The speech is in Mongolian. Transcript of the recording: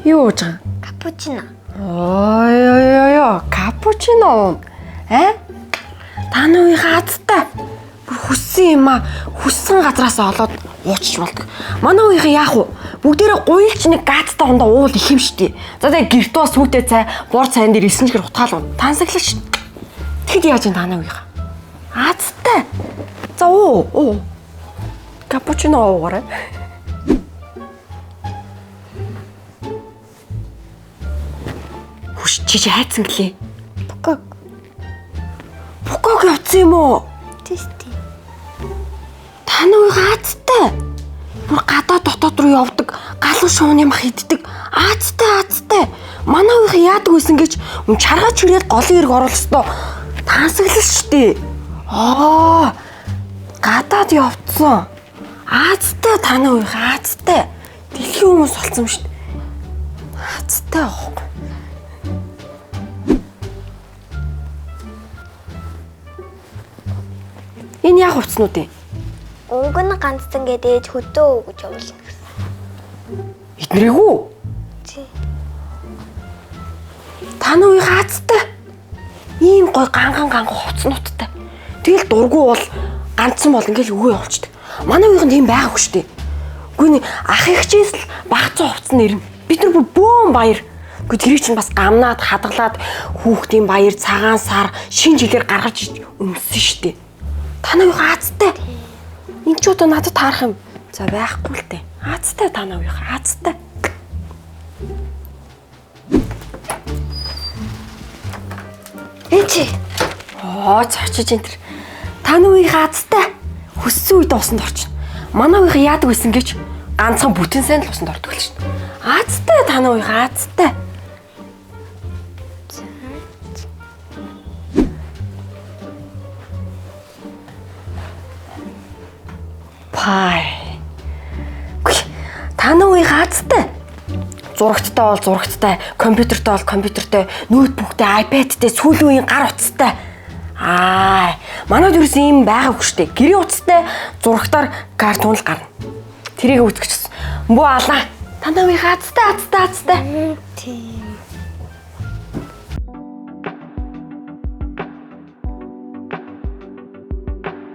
Юу ууж байгаа? Капучино. Ой, капучино. Та нарын хаацтай. Бүр хүссэн юм аа. Хүссэн газраас олоод уучих болдог. Манай үеийн яах вэ? Бүгдээрээ гуйлч нэг гаацтай ундаа уул их юм штий. За тэгээ гэрт бас хүүтэй цай, бор цайн дээр ирсэн чигээр утгаална. Тансаглаж. Тэгэд яаж энэ танаа үеийн? Аацтай. За уу. Капучино уугаарай. Хүч чи хайцсан гэлээ. Буког явцсан юм уу? Тийш. Таны үеийн аацтай. Бүр гадаа дотоод руу явдаг, галуу шуун юм хиддэг. Аацтай. Манай үеийн яадаг байсан гэж чаргаач хүрээд голын эрг оруулах ёстой. Тансаглал штий. Гадаад явцсан. Аацтай таны үеийн аацтай. Дэлхийн хүмүүс болсон юм штий. Аацтай аахгүй. Энэ яг хувцснууд юм. Өнгөн ганцхан гэдээж хөдөө өгж явуулна гэсэн. Эднэрийг үү? Тий. Таны үеийн хаацтай. Ийм гой ганган хувцснуудтай. Тэгэл дургу бол ганцсан бол ингээл өгөө явуулчихдаг. Манай үеийн тийм байгаагүй шүү дээ. Үгүй нэг ах ихчээс л багцсан хувцсан нэрнэ. Бид нар бүр бөөн баяр. Үгүй тэрийг чинь бас гамнаад хадгалаад хүүхдийн баяр, цагаан сар, шинэ жилээр гаргаж өмссөн шүү дээ. Таны үеийн хаацтай. Энд ч удаа надад таарах юм. За байхгүй л дээ. Аацтай таны үеийн аацтай. Эчи. Цочиж энэ төр. Таны үеийн аацтай. Хүссэн үед усанд орчихно. Манай үеийн яадаг байсан гэж ганцхан бүтэн сайн л усанд ордог л шин. Аацтай таны үеийн аацтай. Пай. Таны үеийн хаацтай. Зурагттай бол зурагттай, компьютертэй бол компьютертэй, ноутбуктэй, iPad-тэй, сүүлийн үеийн гар утастай. Манайд ерөөс ийм байгаагүй штэ. Гэрийн утастай зурагтаар картун л гарна. Тэрийг үүсгэчихсэн. Бүү алаа. Таны үеийн хаацтай. Тийм.